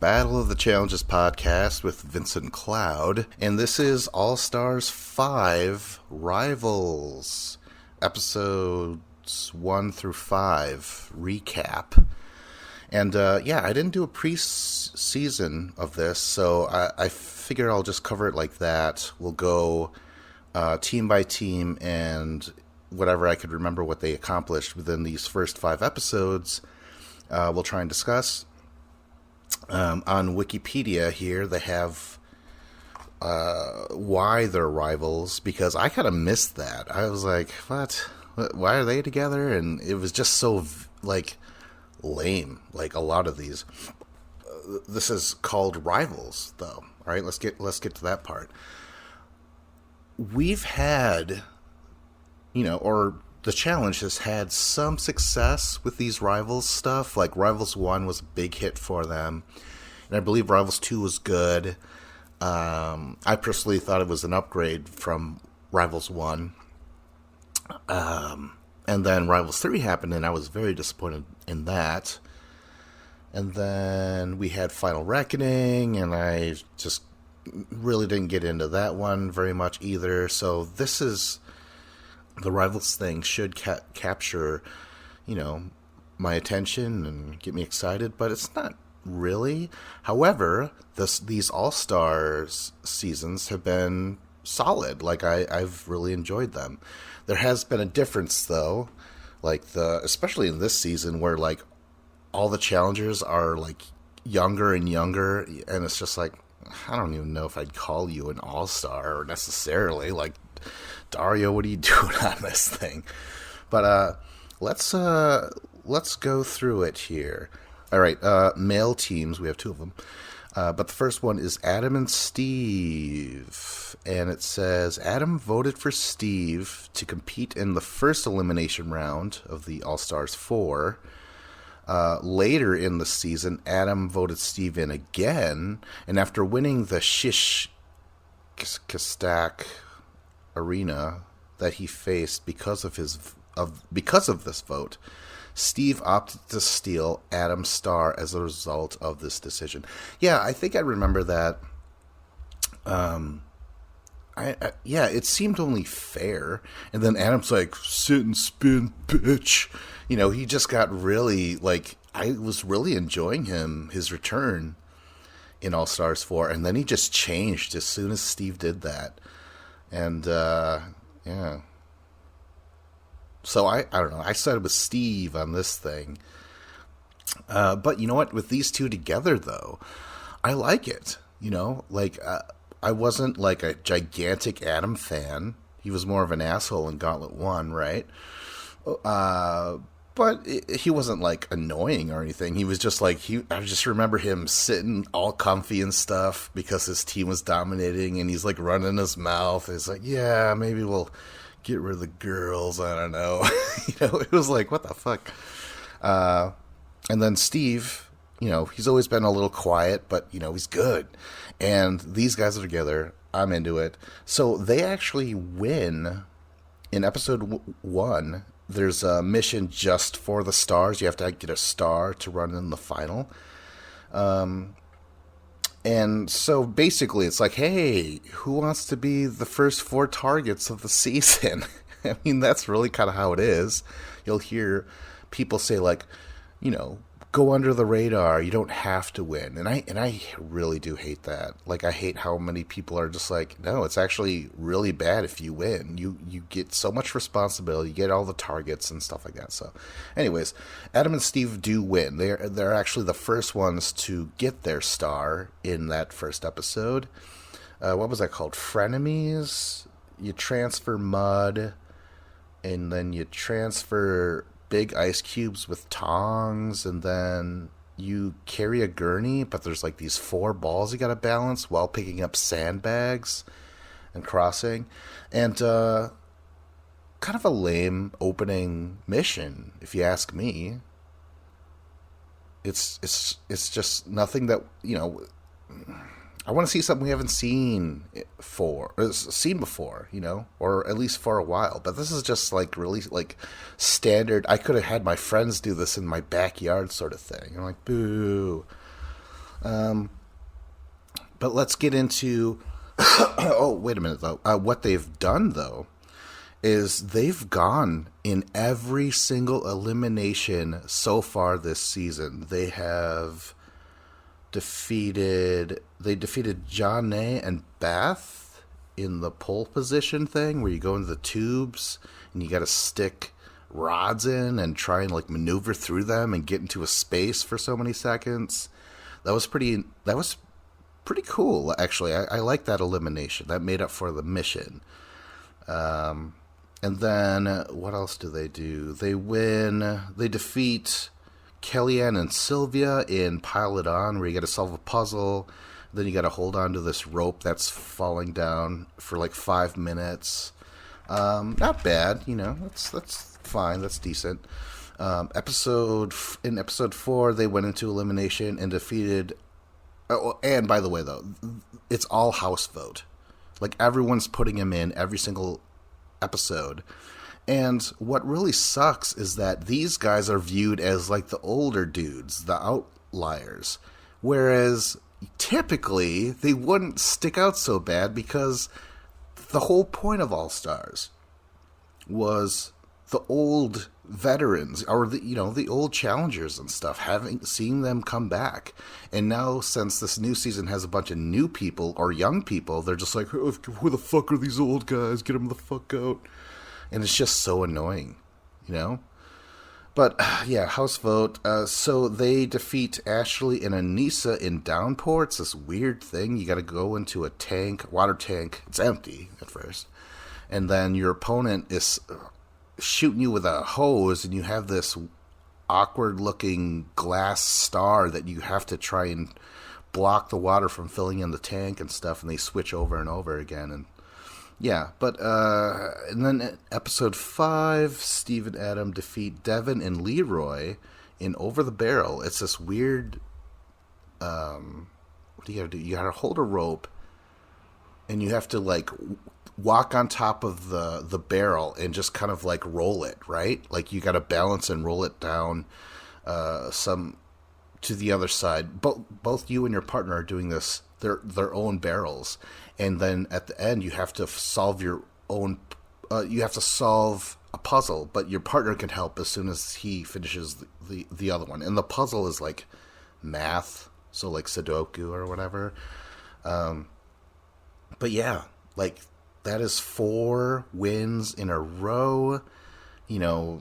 Battle of the Challenges podcast with Vincent Cloud, and this is All Stars 5 Rivals, episodes 1 through 5 recap. And I didn't do a pre-season of this, so I figured I'll just cover it like that. We'll go team by team, and whatever I could remember what they accomplished within these first 5 episodes, we'll try and discuss. On Wikipedia here, they have why they're rivals, because I kind of missed that. I was like, what? Why are they together? And it was just so, lame, like a lot of these. This is called Rivals, though. All right, let's get to that part. We've had, or the challenge has had some success with these Rivals stuff. Like Rivals 1 was a big hit for them, and I believe Rivals 2 was good. I personally thought it was an upgrade from Rivals 1. And then Rivals 3 happened, and I was very disappointed in that. And then we had Final Reckoning, and I just really didn't get into that one very much either. So this is... the Rivals thing should capture, my attention and get me excited, but it's not really. However, these All-Stars seasons have been solid. Like, I've really enjoyed them. There has been a difference, though, especially in this season, where, all the challengers are, younger and younger, and it's just like, I don't even know if I'd call you an All-Star or necessarily, Dario, what are you doing on this thing? But let's go through it here. All right, male teams, we have 2 of them. But the first one is Adam and Steve. And it says, Adam voted for Steve to compete in the first elimination round of the All-Stars 4. Later in the season, Adam voted Steve in again. And after winning the Shish Kastak arena that he faced because of this vote, Steve opted to steal Adam's star as a result of this decision. Yeah, I think I remember that. It seemed only fair, and then Adam's like, sit and spin, bitch. He just got really, I was really enjoying his return in All Stars 4, and then he just changed as soon as Steve did that. And, So I don't know. I sided with Steve on this thing. But you know what? With these two together, though, I like it. I wasn't a gigantic Adam fan. He was more of an asshole in Gauntlet 1, right? But he wasn't annoying or anything. He was just I just remember him sitting all comfy and stuff because his team was dominating, and he's running his mouth. It's yeah, maybe we'll get rid of the girls. I don't know. It was what the fuck? And then Steve, he's always been a little quiet, but he's good. And these guys are together. I'm into it. So they actually win in episode 1. There's a mission just for the stars. You have to get a star to run in the final. And so basically it's hey, who wants to be the first 4 targets of the season? I mean, that's really kind of how it is. You'll hear people say go under the radar. You don't have to win. And I really do hate that. I hate how many people are just no, it's actually really bad if you win. You get so much responsibility. You get all the targets and stuff like that. So anyways, Adam and Steve do win. They're actually the first ones to get their star in that first episode. What was that called? Frenemies? You transfer mud, and then you transfer big ice cubes with tongs, and then you carry a gurney, but there's these 4 balls you gotta balance while picking up sandbags and crossing. And kind of a lame opening mission, if you ask me. It's just nothing that I want to see something we haven't seen before, or at least for a while. But this is just really standard. I could have had my friends do this in my backyard sort of thing. I'm boo. But let's get into. Oh, wait a minute, though. What they've done, though, is they've gone in every single elimination so far this season. They defeated Jonne and Beth in the pole position thing where you go into the tubes and you got to stick rods in and try and like maneuver through them and get into a space for so many seconds. That was pretty cool, actually. I like that elimination. That made up for the mission. And then, what else do? They defeat Kellyanne and Sylvia in Pile It On, where you got to solve a puzzle. Then you got to hold on to this rope that's falling down for like 5 minutes. Not bad, that's fine, that's decent. In episode 4, they went into elimination and defeated. Oh, and by the way, though, it's all house vote. Like, everyone's putting him in every single episode. And what really sucks is that these guys are viewed as like the older dudes, the outliers. Whereas typically they wouldn't stick out so bad because the whole point of All Stars was the old veterans or the old challengers and stuff, seeing them come back. And now, since this new season has a bunch of new people or young people, they're just like, oh, who the fuck are these old guys? Get them the fuck out. And it's just so annoying, But, yeah, house vote. So they defeat Ashley and Anissa in Downpour. It's this weird thing. You got to go into a water tank. It's empty at first. And then your opponent is shooting you with a hose, and you have this awkward-looking glass star that you have to try and block the water from filling in the tank and stuff, and they switch over and over again. And yeah, but and then episode 5, Steve and Adam defeat Devin and Leroy in Over the Barrel. It's this weird, what do you gotta do? You gotta hold a rope, and you have to like walk on top of the barrel and just kind of like roll it, right? Like you gotta balance and roll it down some to the other side. Both you and your partner are doing this, their own barrels. And then at the end, you have to solve your own. You have to solve a puzzle, but your partner can help as soon as he finishes the other one. And the puzzle is like math, so like Sudoku or whatever. But yeah, like that is 4 wins in a row.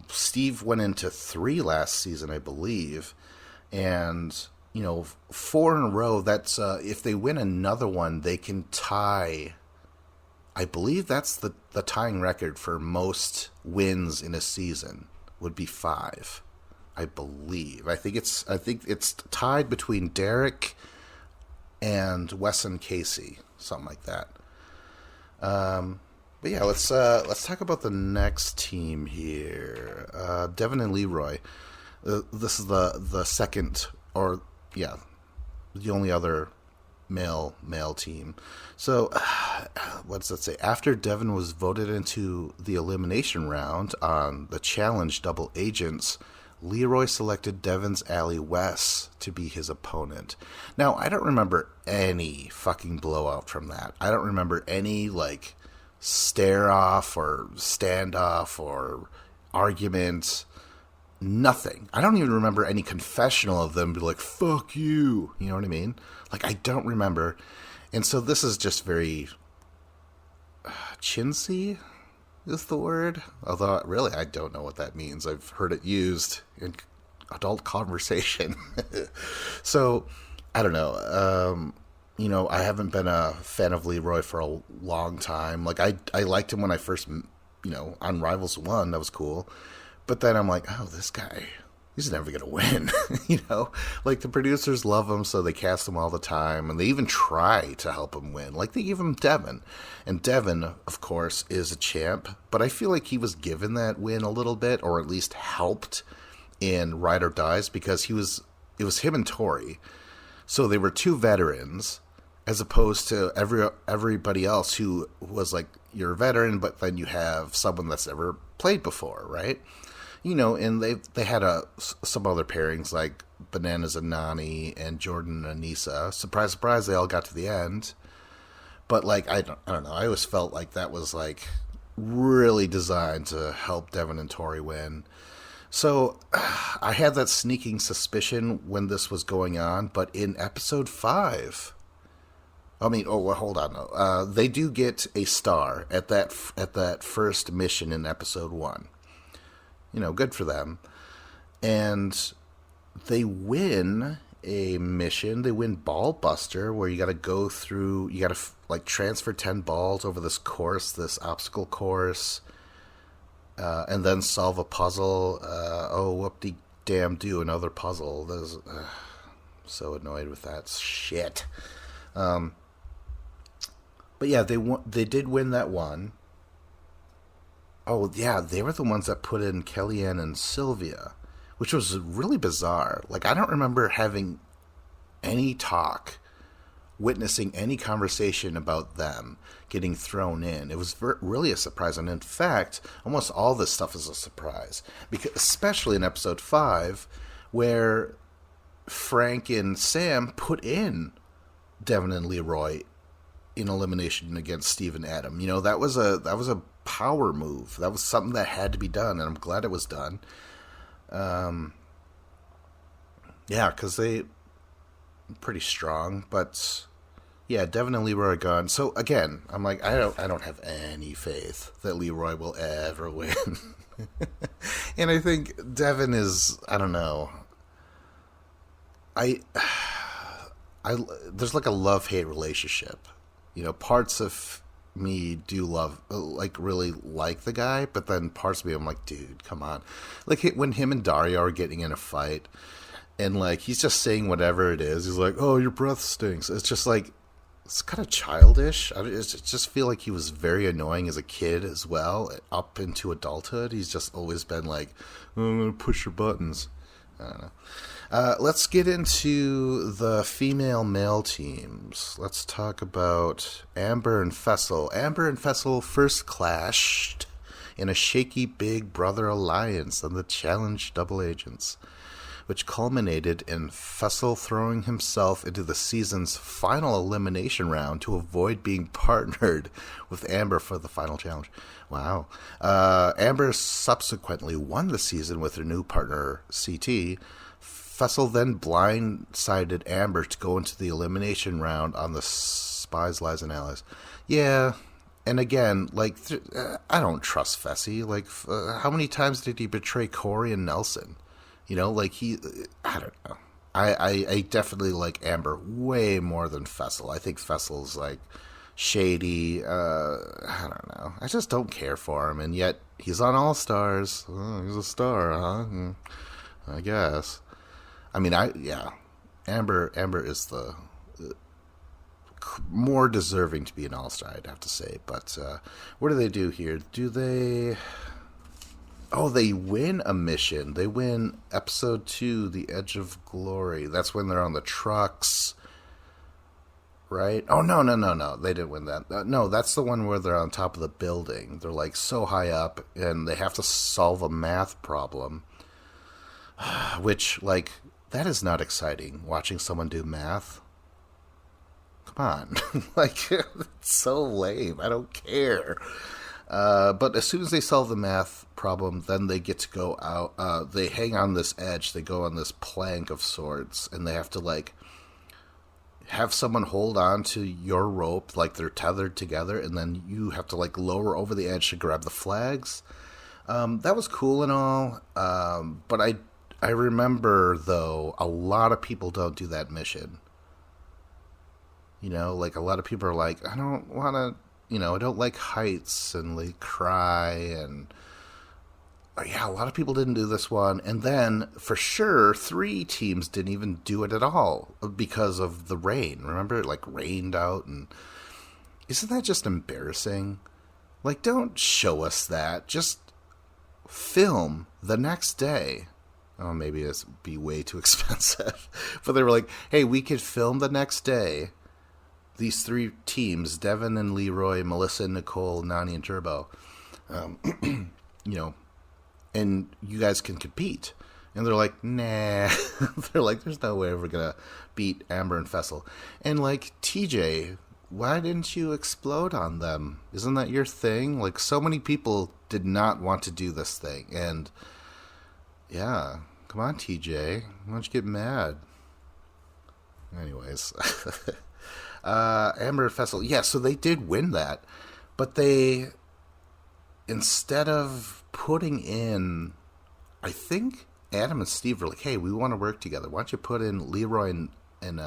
Steve went into 3 last season, I believe, and 4 in a row, that's, if they win another one, they can tie, I believe that's the tying record for most wins in a season, would be 5, I believe. I think it's tied between Derek and Wes and Casey, something like that. But yeah, let's talk about the next team here. Devin and Leroy. This is the second, or yeah, the only other male team. So, what does that say? After Devin was voted into the elimination round on the challenge Double Agents, Leroy selected Devin's ally Wes to be his opponent. Now, I don't remember any fucking blowout from that. I don't remember any, like, stare-off or standoff or arguments. Nothing. I don't even remember any confessional of them be like, fuck you. You know what I mean? Like, I don't remember. And so this is just very chintzy is the word. Although, really, I don't know what that means. I've heard it used in adult conversation. So, I don't know. I haven't been a fan of Leroy for a long time. Like, I liked him when I first, on Rivals 1. That was cool. But then I'm like, oh, this guy, he's never going to win. Like the producers love him, so they cast him all the time. And they even try to help him win. Like they give him Devin. And Devin, of course, is a champ. But I feel like he was given that win a little bit, or at least helped in Ride or Dies, because it was him and Tori. So they were 2 veterans, as opposed to everybody else who was like, you're a veteran, but then you have someone that's never played before, right? And they had some other pairings, like Bananas and Nani and Jordan and Anissa. Surprise, surprise, they all got to the end. But like I don't know. I always felt like that was like really designed to help Devin and Tori win. So I had that sneaking suspicion when this was going on, but in episode 5, well, hold on. No. They do get a star at that first mission in episode 1. Good for them. And they win a mission. They win Ball Buster, where you got to go through. You got to transfer 10 balls over this course, this obstacle course, and then solve a puzzle. Whoop-de-damn-do, another puzzle. So annoyed with that shit. But yeah, they did win that one. Oh, yeah, they were the ones that put in Kellyanne and Sylvia, which was really bizarre. Like, I don't remember having any talk, witnessing any conversation about them getting thrown in. It was really a surprise. And in fact, almost all this stuff is a surprise, because especially in episode 5, where Frank and Sam put in Devin and Leroy in elimination against Steve and Adam. That was a power move. That was something that had to be done, and I'm glad it was done. Yeah, because they pretty strong, but yeah, Devin and Leroy are gone. So again, I'm like, I don't have any faith that Leroy will ever win. And I think Devin is, I don't know. There's like a love-hate relationship. Parts of me do love, really like the guy, but then parts of me, I'm like, dude, come on. Like, when him and Dario are getting in a fight, and, he's just saying whatever it is. He's like, oh, your breath stinks. It's just, it's kind of childish. I just feel like he was very annoying as a kid as well, up into adulthood. He's just always been like, oh, I'm going to push your buttons. I don't know. Let's get into the female-male teams. Let's talk about Amber and Fessel. Amber and Fessel first clashed in a shaky Big Brother alliance on the Challenge Double Agents, which culminated in Fessel throwing himself into the season's final elimination round to avoid being partnered with Amber for the final challenge. Wow. Amber subsequently won the season with her new partner, CT. Fessel then blindsided Amber to go into the elimination round on the Spies, Lies, and Allies. Yeah, and again, I don't trust Fessy. How many times did he betray Corey and Nelson? I don't know. I definitely like Amber way more than Fessel. I think Fessel's, shady. I don't know. I just don't care for him, and yet he's on All Stars. Oh, he's a star, huh? I guess. Amber is the more deserving to be an All-Star, I'd have to say. But what do they do here? They win a mission. They win episode 2, The Edge of Glory. That's when they're on the trucks, right? Oh, no. They didn't win that. No, that's the one where they're on top of the building. They're, so high up, and they have to solve a math problem, which, that is not exciting, watching someone do math. Come on. It's so lame. I don't care. But as soon as they solve the math problem, then they get to go out. They hang on this edge. They go on this plank of sorts, and they have to, have someone hold on to your rope, they're tethered together, and then you have to, lower over the edge to grab the flags. That was cool and all, but I remember, though, a lot of people don't do that mission. A lot of people are like, I don't want to, I don't like heights, and they cry, and yeah, a lot of people didn't do this one. And then, for sure, 3 teams didn't even do it at all because of the rain. Remember, it, rained out, and isn't that just embarrassing? Don't show us that. Just film the next day. Oh, maybe this would be way too expensive. But they were like, hey, we could film the next day. These 3 teams, Devin and Leroy, Melissa and Nicole, Nani and Turbo, and you guys can compete. And they're like, nah. They're like, there's no way we're gonna beat Amber and Fessel. And like, TJ, why didn't you explode on them? Isn't that your thing? Like, so many people did not want to do this thing. And yeah, come on, TJ. Why don't you get mad? Anyways. Amber and Fessel. Yeah, so they did win that. But they, instead of putting in, I think Adam and Steve were like, hey, we want to work together. Why don't you put in Leroy and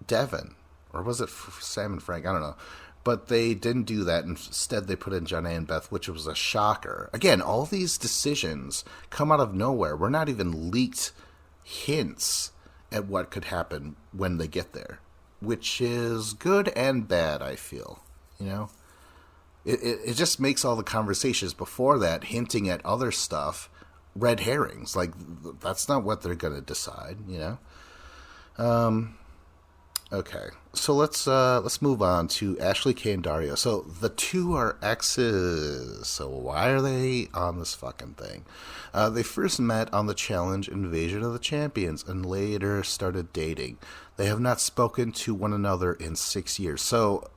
Devin? Or was it Sam and Frank? I don't know. But they didn't do that. Instead, they put in Janae and Beth, which was a shocker. Again, all these decisions come out of nowhere. We're not even leaked hints at what could happen when they get there, which is good and bad, I feel. You know? It just makes all the conversations before that hinting at other stuff red herrings. Like, that's not what they're going to decide, you know? Okay, so let's move on to Ashley Kay and Dario. So the two are exes. So why are they on this fucking thing? They first met on the challenge Invasion of the Champions and later started dating. They have not spoken to one another in 6 years. So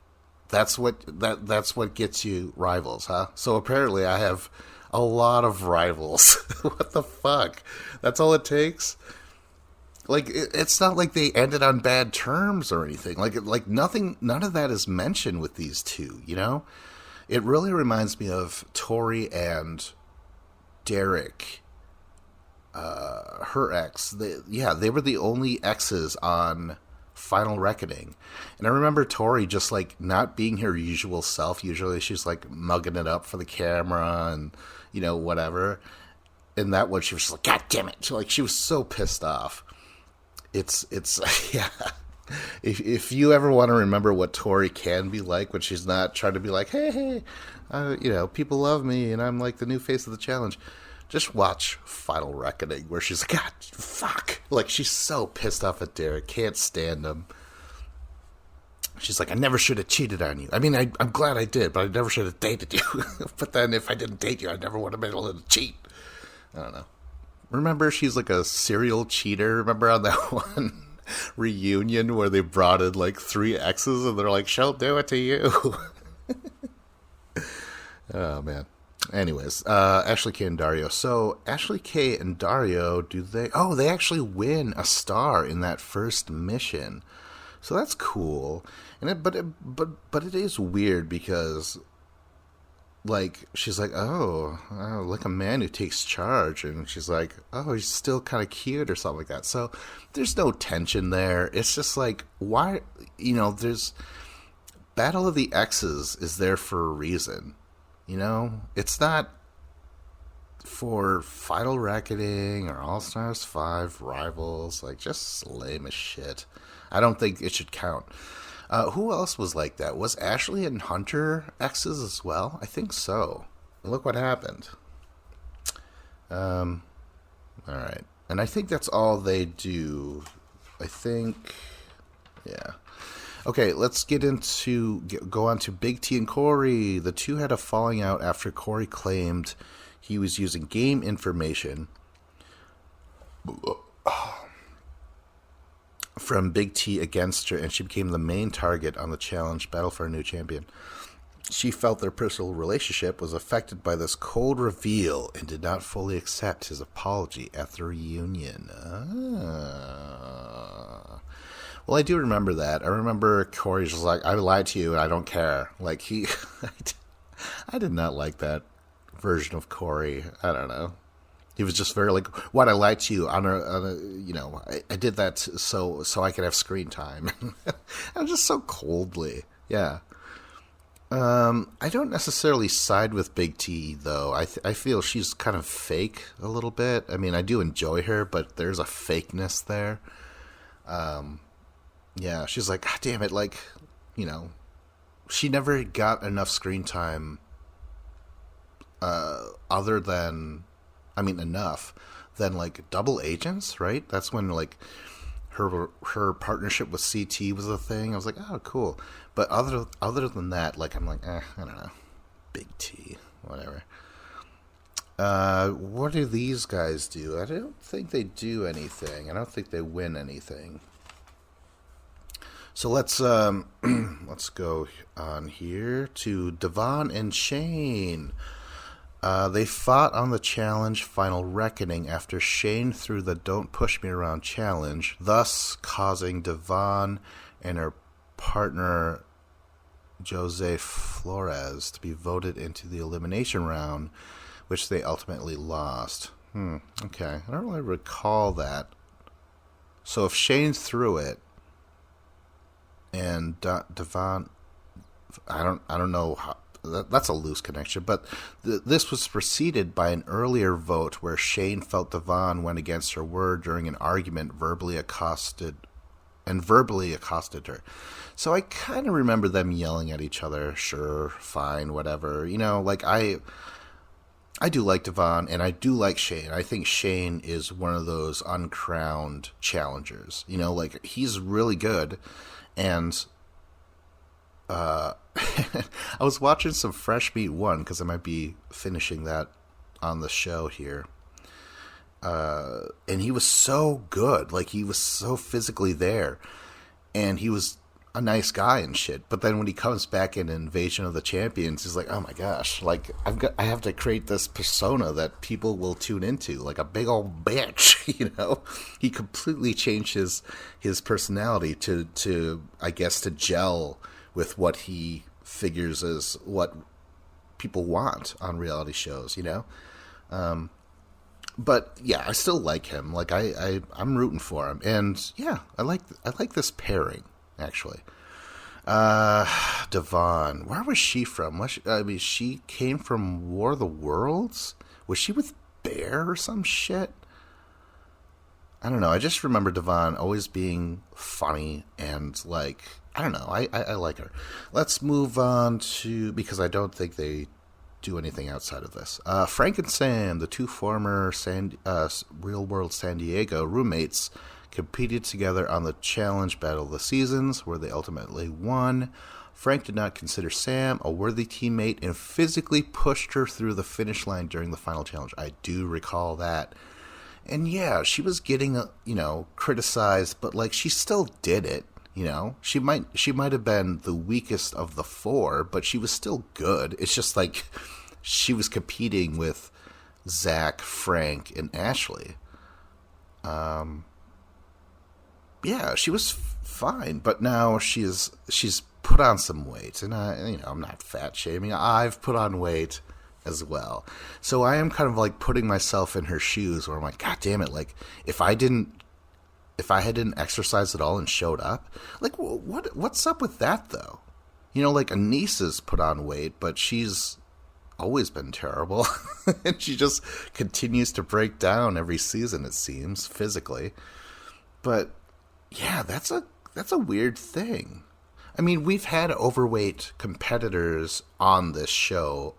that's what gets you rivals, huh? So apparently I have a lot of rivals. What the fuck? That's all it takes? Like, it's not like they ended on bad terms or anything. Like nothing, none of that is mentioned with these two, you know? It really reminds me of Tori and Derek, her ex. They were the only exes on Final Reckoning. And I remember Tori just, like, not being her usual self. Usually she's, like, mugging it up for the camera and, you know, whatever. And that one, she was just like, God damn it. She was so pissed off. It's yeah. If you ever want to remember what Tori can be like when she's not trying to be like, hey, you know, people love me and I'm like the new face of the challenge, just watch Final Reckoning where she's like, God, fuck. Like, she's so pissed off at Derek, can't stand him. She's like, I never should have cheated on you. I mean, I'm glad I did, but I never should have dated you. But then if I didn't date you, I never would have been able to cheat. I don't know. Remember, she's like a serial cheater. Remember on that one reunion where they brought in like 3 exes and they're like, she'll do it to you. Oh, man. Anyways, Ashley Kay and Dario. So Ashley Kay and Dario, they actually win a star in that first mission. So that's cool. And but it is weird because, like, she's like, oh, like a man who takes charge. And she's like, oh, he's still kind of cute or something like that. So there's no tension there. It's just like, why, you know, there's Battle of the Exes is there for a reason. You know, it's not for Final Reckoning or All Stars 5 Rivals. Like, just lame as shit. I don't think it should count. Who else was like that? Was Ashley and Hunter exes as well? I think so. Look what happened. All right. And I think that's all they do. I think, yeah. Okay, let's go on to Big T and Corey. The two had a falling out after Corey claimed he was using game information from Big T against her, and she became the main target on the challenge Battle for a New Champion. She felt their personal relationship was affected by this cold reveal and did not fully accept his apology at the reunion. Well, I do remember that. I remember Corey's just like, I lied to you and I don't care. Like, I did not like that version of Corey. I don't know. He was just very like, what, I lied to you on a you know, I did that so I could have screen time. And just so coldly. Yeah. I don't necessarily side with Big T, though. I feel she's kind of fake a little bit. I mean, I do enjoy her, but there's a fakeness there. Yeah, she's like, God damn it, like, you know, she never got enough screen time other than, I mean, enough than, like, Double Agents, right? That's when, like, her partnership with CT was a thing. I was like, oh, cool. But other than that, like, I'm like, I don't know. Big T, whatever. What do these guys do? I don't think they do anything. I don't think they win anything. So let's let's go on here to Devon and Shane. They fought on the challenge Final Reckoning after Shane threw the Don't Push Me Around challenge, thus causing Devon and her partner Jose Flores to be voted into the elimination round, which they ultimately lost. Okay, I don't really recall that. So if Shane threw it, and Devon, I don't know how. That's a loose connection, but this was preceded by an earlier vote where Shane felt Devon went against her word during an argument, verbally accosted her. So I kind of remember them yelling at each other. Sure, fine, whatever. Like I do like Devon, and I do like Shane. I think Shane is one of those uncrowned challengers. Like he's really good, and I was watching some Fresh Meat 1 because I might be finishing that on the show here. And he was so good. Like, he was so physically there. And he was a nice guy and shit. But then when he comes back in Invasion of the Champions, he's like, oh my gosh, like, I have to create this persona that people will tune into, like a big old bitch, He completely changed his personality to I guess, to gel with what he figures is what people want on reality shows, But yeah, I still like him. Like I'm rooting for him, and yeah, I like this pairing actually. Devon, where was she from? She came from War of the Worlds. Was she with Bear or some shit? I don't know. I just remember Devon always being funny and like, I don't know. I like her. Let's move on to, because I don't think they do anything outside of this. Frank and Sam, the two former Real World San Diego roommates, competed together on the Challenge Battle of the Seasons, where they ultimately won. Frank did not consider Sam a worthy teammate and physically pushed her through the finish line during the final challenge. I do recall that. And yeah, she was getting, criticized, but like she still did it. She might have been the weakest of the four, but she was still good. It's just like she was competing with Zach, Frank, and Ashley. Yeah, she was fine, but now she's put on some weight, and I'm not fat shaming. I've put on weight as well. So I am kind of like putting myself in her shoes where I'm like, God damn it, like if I hadn't exercised at all and showed up, like what's up with that though? Like Anissa's put on weight, but she's always been terrible. And she just continues to break down every season, it seems, physically. But yeah, that's a weird thing. I mean, we've had overweight competitors on this show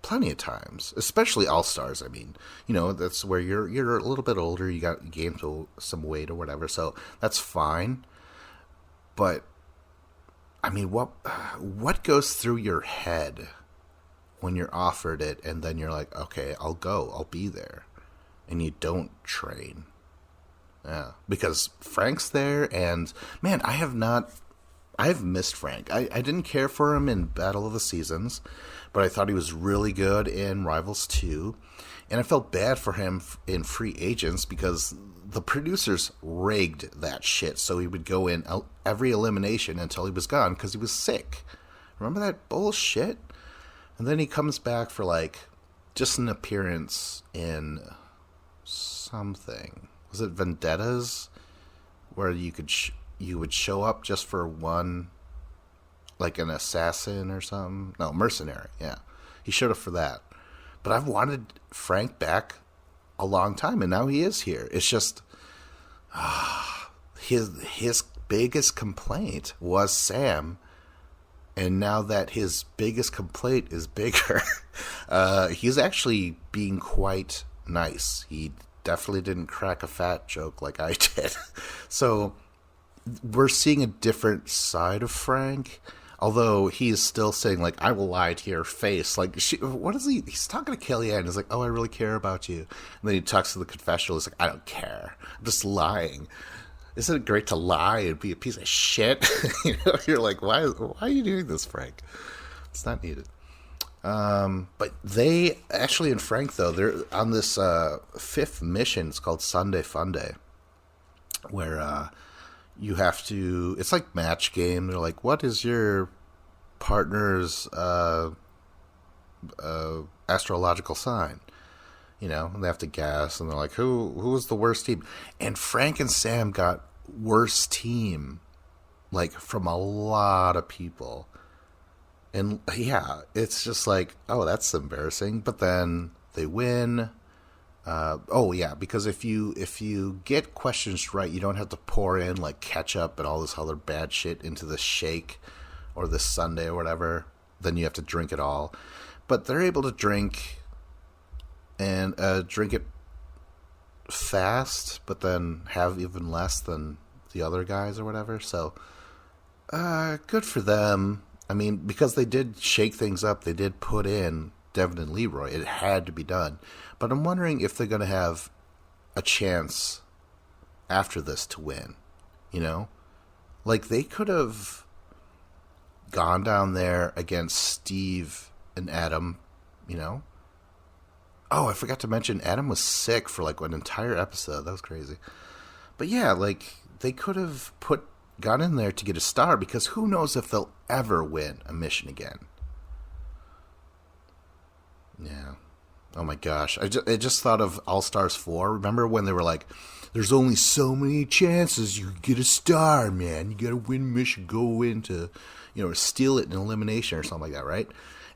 plenty of times, especially All-Stars. I mean, that's where you're a little bit older, you gained some weight or whatever, so that's fine. But I mean, what goes through your head when you're offered it and then you're like, okay, I'll be there, and you don't train? Yeah, because Frank's there, and man, I've missed Frank. I didn't care for him in Battle of the Seasons, but I thought he was really good in Rivals 2. And I felt bad for him in Free Agents because the producers rigged that shit so he would go in every elimination until he was gone because he was sick. Remember that bullshit? And then he comes back for like just an appearance in something. Was it Vendettas? Where you would show up just for one, like an assassin or something. No, mercenary, yeah. He showed up for that. But I've wanted Frank back a long time, and now he is here. It's just, his biggest complaint was Sam, and now that his biggest complaint is bigger, he's actually being quite nice. He definitely didn't crack a fat joke like I did. So we're seeing a different side of Frank. Although he is still saying, like, I will lie to your face. Like, what is he? He's talking to Kellyanne. He's like, oh, I really care about you. And then he talks to the confessional. He's like, I don't care. I'm just lying. Isn't it great to lie and be a piece of shit? You're like, why are you doing this, Frank? It's not needed. But they actually, and Frank, though, they're on this fifth mission. It's called Sunday Funday, where you have to, it's like match game. They're like, what is your partner's astrological sign? And they have to guess, and they're like, who was the worst team? And Frank and Sam got worst team, like, from a lot of people. And yeah, it's just like, oh, that's embarrassing. But then they win. Oh yeah, because if you get questions right, you don't have to pour in like ketchup and all this other bad shit into the shake or this sundae or whatever. Then you have to drink it all. But they're able to drink and drink it fast, but then have even less than the other guys or whatever. So good for them. I mean, because they did shake things up, they did put in Devin and Leroy. It had to be done. But I'm wondering if they're going to have a chance after this to win. Like, they could have gone down there against Steve and Adam, Oh, I forgot to mention, Adam was sick for like an entire episode. That was crazy. But yeah, like, they could have got in there to get a star, because who knows if they'll ever win a mission again. Yeah. Oh my gosh. I just thought of All Stars 4. Remember when they were like, there's only so many chances you could get a star, man. You gotta win mission, go into, or steal it in elimination or something like that, right?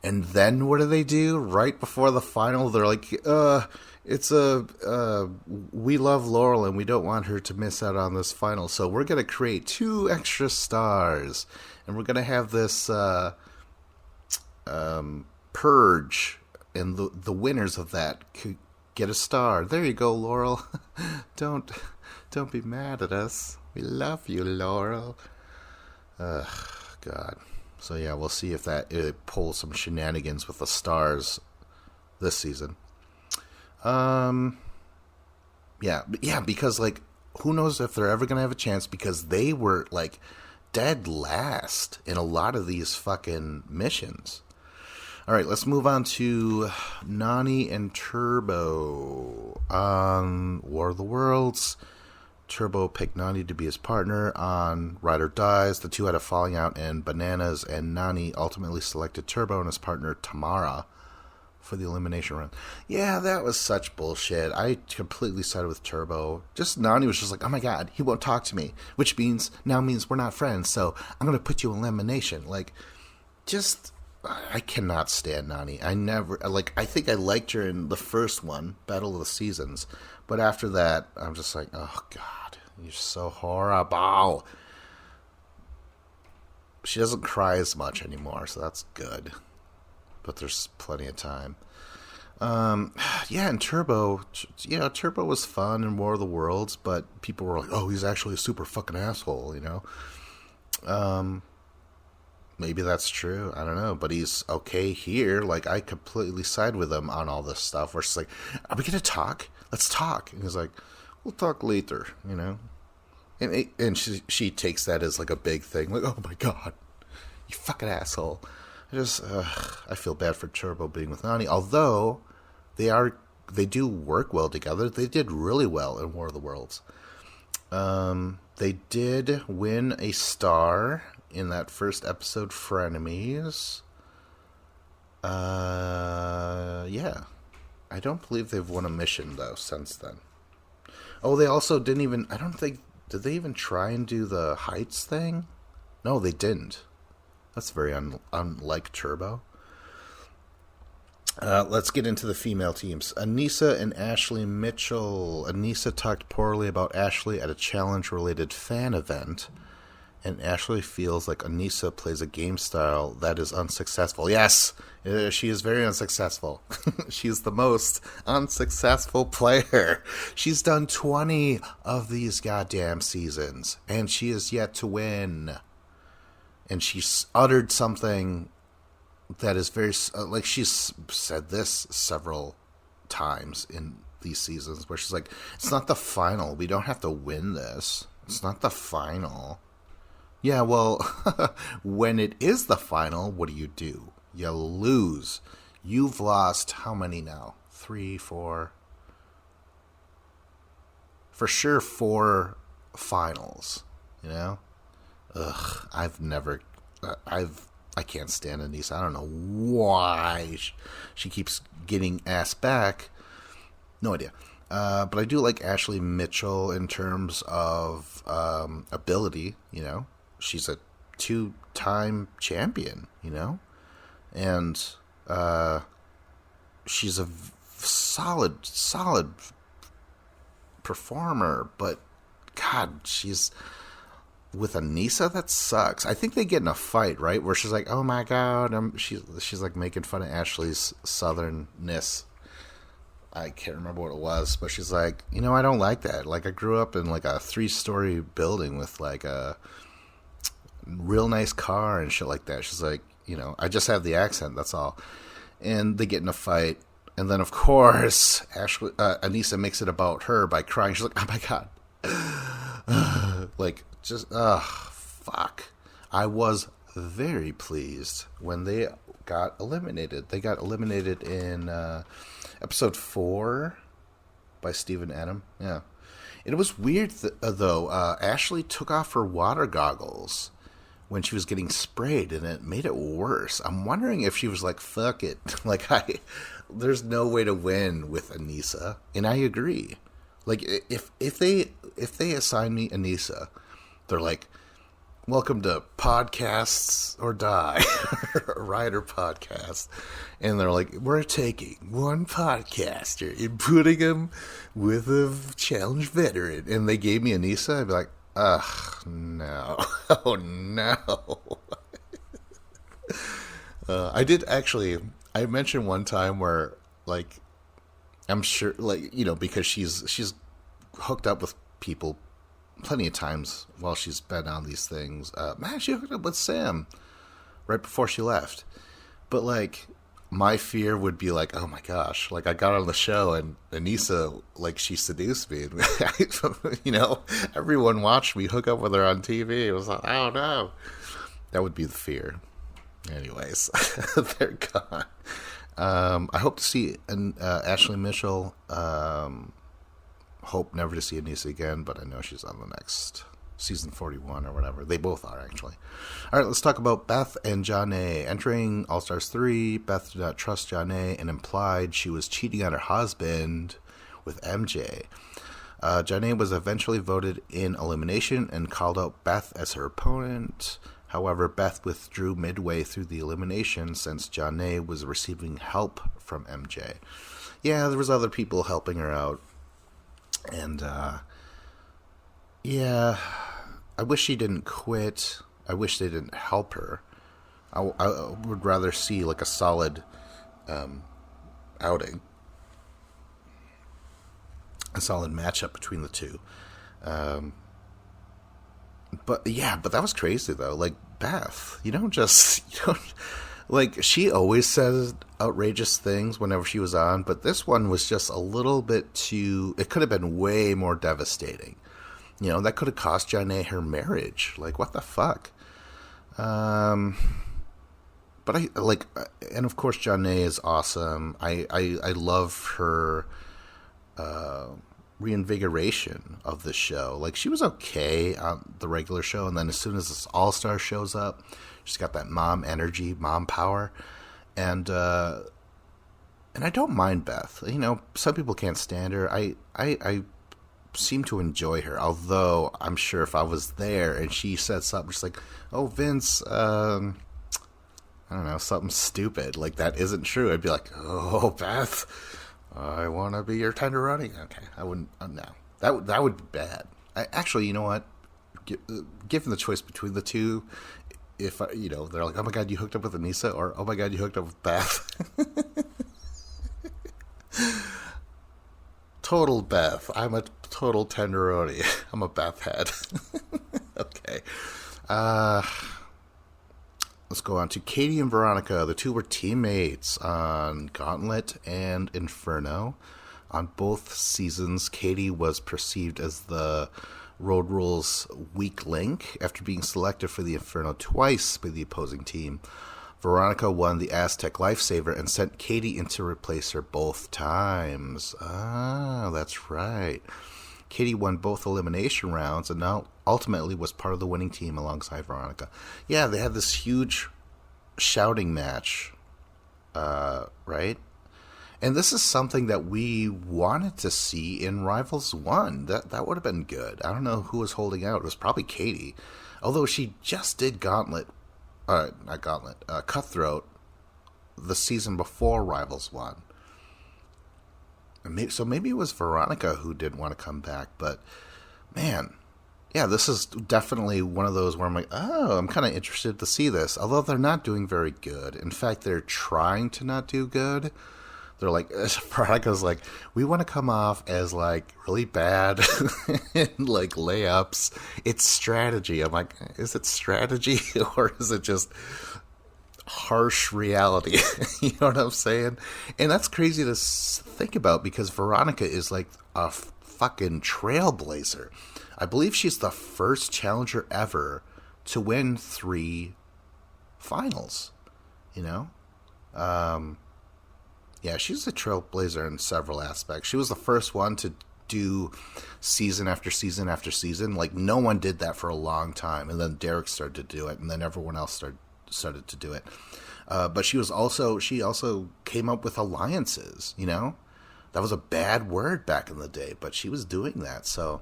And then what do? Right before the final, they're like, we love Laurel and we don't want her to miss out on this final, so we're going to create 2 extra stars, and we're going to have this purge, and the winners of that could get a star. There you go, Laurel. Don't be mad at us. We love you, Laurel. Ugh, God. So yeah, we'll see if it pulls some shenanigans with the stars this season. Yeah, because like, who knows if they're ever gonna have a chance, because they were like dead last in a lot of these fucking missions. All right, let's move on to Nany and Turbo on War of the Worlds. Turbo picked Nany to be his partner on Ride or Dies. The two had a falling out, and Bananas and Nany ultimately selected Turbo and his partner Tamara for the elimination run. Yeah, that was such bullshit. I completely sided with Turbo. Just Nany was just like, oh my god, he won't talk to me, which means we're not friends, so I'm going to put you in elimination. Like, just, I cannot stand Nany. I think I liked her in the first one, Battle of the Seasons, but after that, I'm just like, oh god, you're so horrible. She doesn't cry as much anymore, so that's good. But there's plenty of time. Yeah, and Turbo was fun in War of the Worlds, but people were like, oh, he's actually a super fucking asshole, Maybe that's true. I don't know. But he's okay here. Like, I completely side with him on all this stuff. Where she's like, are we going to talk? Let's talk. And he's like, we'll talk later, And she takes that as like a big thing. Like, oh my god, you fucking asshole. I feel bad for Turbo being with Nany. Although, they do work well together. They did really well in War of the Worlds. They did win a star in that first episode, Frenemies. Yeah. I don't believe they've won a mission, though, since then. Oh, they also did they even try and do the Heights thing? No, they didn't. That's very unlike Turbo. Let's get into the female teams. Aneesa and Ashley Mitchell. Aneesa talked poorly about Ashley at a challenge-related fan event, and Ashley feels like Aneesa plays a game style that is unsuccessful. Yes, she is very unsuccessful. She is the most unsuccessful player. She's done 20 of these goddamn seasons, and she is yet to win. and she's uttered something that is very like she's said this several times in these seasons where she's like, it's not the final, we don't have to win this, it's not the final. Yeah, well, when it is the final, what do? You lose. You've lost how many now? 3, 4, for sure 4 finals, you know? Ugh, I can't stand Anissa. I don't know why she keeps getting asked back. No idea. But I do like Ashley Mitchell in terms of ability, you know? She's a 2-time champion, you know? And she's a solid performer, but God, she's with Anissa, that sucks. I think they get in a fight, right? Where she's like, "Oh my God," she's like making fun of Ashley's southernness. I can't remember what it was, but she's like, I don't like that. Like, I grew up in like a 3-story building with like a real nice car and shit like that. She's like, I just have the accent, that's all. And they get in a fight, and then of course Anissa makes it about her by crying. She's like, "Oh my God," like just fuck. I was very pleased when they got eliminated. They got eliminated in episode 4 by Stephen Adam. Yeah, it was weird though. Ashley took off her water goggles when she was getting sprayed, and it made it worse. I'm wondering if she was like, fuck it. Like, there's no way to win with Anissa. And I agree. Like, if they assign me Anissa, they're like, welcome to Podcasts or Die, Rider Podcast. And they're like, we're taking one podcaster and putting him with a challenge veteran. And they gave me Anissa, I'd be like, ugh, no. Oh, no. I did actually, I mentioned one time where, like, I'm sure, like, because she's hooked up with people plenty of times while she's been on these things. Man, she hooked up with Sam right before she left. But, like, my fear would be like, oh my gosh, like I got on the show and Anissa, like she seduced me. Everyone watched me hook up with her on TV. It was like, oh no. That would be the fear. Anyways, they're gone. I hope to see Ashley Mitchell. Hope never to see Anissa again, but I know she's on the next season 41 or whatever. They both are, actually. All right, let's talk about Beth and Janae. Entering All Stars 3, Beth did not trust Janae and implied she was cheating on her husband with MJ. Janae was eventually voted in elimination and called out Beth as her opponent. However, Beth withdrew midway through the elimination since Janae was receiving help from MJ. Yeah, there was other people helping her out. And, yeah, I wish she didn't quit. I wish they didn't help her. I would rather see, like, a solid outing. A solid matchup between the two. But that was crazy, though. Like, Beth, like, she always says outrageous things whenever she was on, but this one was just a little bit too... It could have been way more devastating. That could have cost Janae her marriage. Like, what the fuck? But I, like... And, of course, Janae is awesome. I love her reinvigoration of the show. Like, she was okay on the regular show, and then as soon as this All-Star shows up, she's got that mom energy, mom power, and I don't mind Beth. Some people can't stand her. I seem to enjoy her, although I'm sure if I was there and she said something just like, "Oh, Vince, I don't know, something stupid," like that isn't true, I'd be like, "Oh, Beth, I want to be your tenderoni." Okay, I wouldn't. No, that would be bad. Actually, you know what? Given the choice between the two, if they're like, "Oh my God, you hooked up with Anissa," or "Oh my God, you hooked up with Beth." Total Beth. I'm a total tenderoni. I'm a Beth head. Okay. let's go on to Katie and Veronica. The two were teammates on Gauntlet and Inferno. On both seasons, Katie was perceived as the Road Rules weak link after being selected for the Inferno twice by the opposing team. Veronica won the Aztec Lifesaver and sent Katie in to replace her both times. Ah, that's right. Katie won both elimination rounds and now ultimately was part of the winning team alongside Veronica. Yeah, they had this huge shouting match, right? And this is something that we wanted to see in Rivals 1. That would have been good. I don't know who was holding out. It was probably Katie. Although she just did Cutthroat the season before Rivals 1. So maybe it was Veronica who didn't want to come back. But, man, yeah, this is definitely one of those where I'm like, oh, I'm kind of interested to see this. Although they're not doing very good. In fact, they're trying to not do good. They're like, Veronica's like, we want to come off as like really bad and like layups. It's strategy. I'm like, is it strategy or is it just harsh reality? You know what I'm saying? And that's crazy to think about because Veronica is like a fucking trailblazer. I believe she's the first challenger ever to win 3 finals. You know? Yeah, she's a trailblazer in several aspects. She was the first one to do season after season after season. Like, no one did that for a long time. And then Derek started to do it, and then everyone else started to do it. But she also came up with alliances, you know? That was a bad word back in the day, but she was doing that. So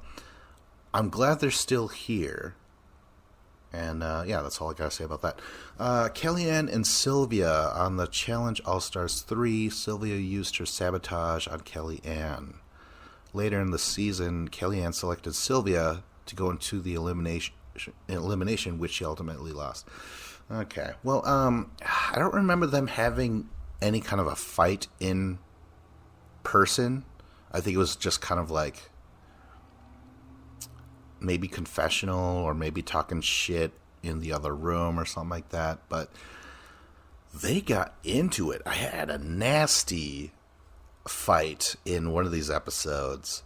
I'm glad they're still here. And, yeah, that's all I got to say about that. Kellyanne and Sylvia on the Challenge All-Stars 3. Sylvia used her sabotage on Kellyanne. Later in the season, Kellyanne selected Sylvia to go into the elimination, which she ultimately lost. Okay. Well, I don't remember them having any kind of a fight in person. I think it was just kind of like maybe confessional or maybe talking shit in the other room or something like that. But they got into it. I had a nasty fight in one of these episodes.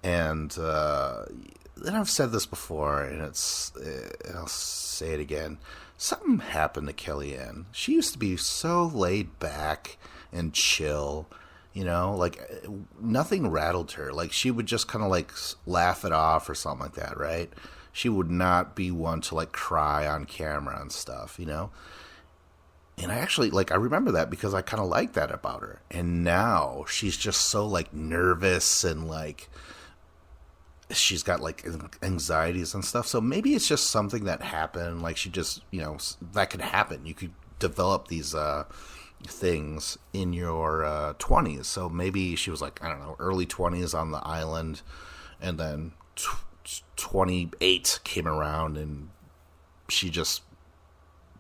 And then I've said this before, and I'll say it again. Something happened to Kellyanne. She used to be so laid back and chill. You know, like, nothing rattled her. Like, she would just kind of, like, laugh it off or something like that, right? She would not be one to, like, cry on camera and stuff, you know? And I actually, like, I remember that because I kind of like that about her. And now she's just so, like, nervous and, like, she's got, like, anxieties and stuff. So maybe it's just something that happened. Like, she just, you know, that could happen. You could develop these, things in your 20s. So maybe she was like, I don't know, early 20s on the island, and then 28 came around and she just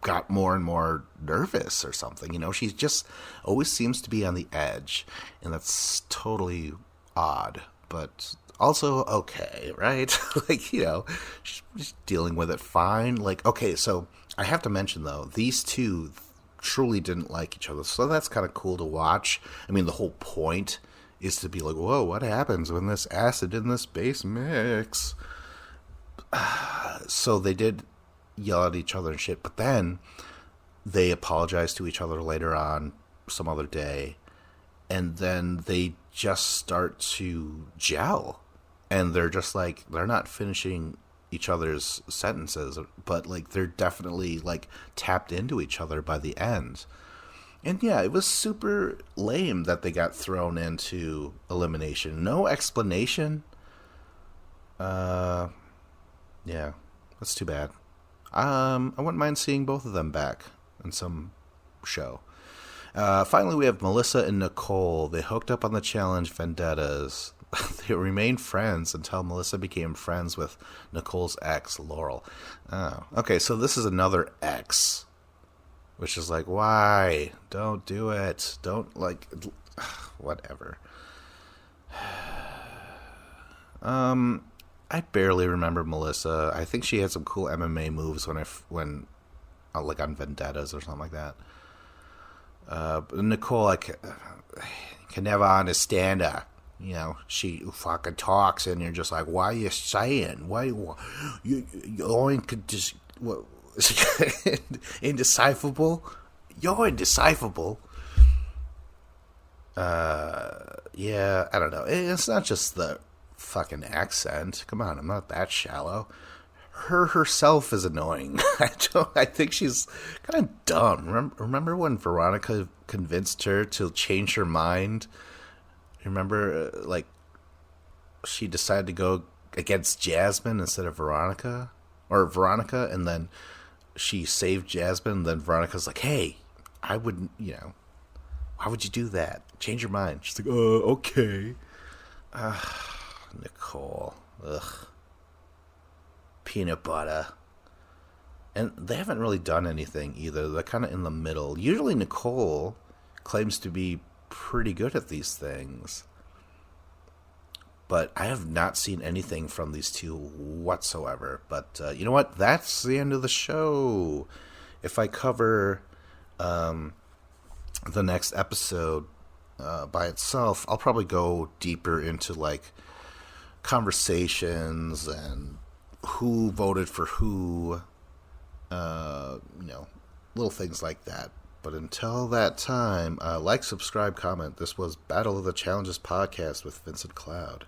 got more and more nervous or something. You know, she just always seems to be on the edge, and that's totally odd, but also okay, right? Like, you know, she's dealing with it fine. Like, okay, so I have to mention, though, these two truly didn't like each other, so that's kind of cool to watch. I mean, the whole point is to be like, whoa, what happens when this acid and this base mix? So they did yell at each other and shit, but then they apologized to each other later on some other day, and then they just start to gel, and they're just like, they're not finishing each other's sentences, but like they're definitely like tapped into each other by the end. And yeah, it was super lame that they got thrown into elimination. No explanation. Yeah, that's too bad. I wouldn't mind seeing both of them back in some show. Finally, we have Melissa and Nicole. They hooked up on the challenge Vendettas. They remained friends until Melissa became friends with Nicole's ex, Laurel. Oh, okay, so this is another ex, which is like, why? Don't do it. Don't, like, whatever. I barely remember Melissa. I think she had some cool MMA moves when like on Vendettas or something like that. But Nicole, I can never understand her. You know, she fucking talks, and you're just like, why are you saying? Why you only could just what? Indecipherable? You're indecipherable. Yeah, I don't know. It's not just the fucking accent. Come on, I'm not that shallow. Her herself is annoying. I think she's kind of dumb. Remember when Veronica convinced her to change her mind? Remember, like, she decided to go against Jasmine instead of Veronica? Or Veronica, and then she saved Jasmine, and then Veronica's like, hey, I wouldn't, why would you do that? Change your mind. She's like, okay. Nicole. Ugh. Peanut butter. And they haven't really done anything either. They're kind of in the middle. Usually Nicole claims to be pretty good at these things. But I have not seen anything from these two whatsoever. But you know what? That's the end of the show. If I cover the next episode by itself, I'll probably go deeper into like conversations and who voted for who, little things like that. But until that time, like, subscribe, comment. This was Battle of the Challenges podcast with Vincent Cloud.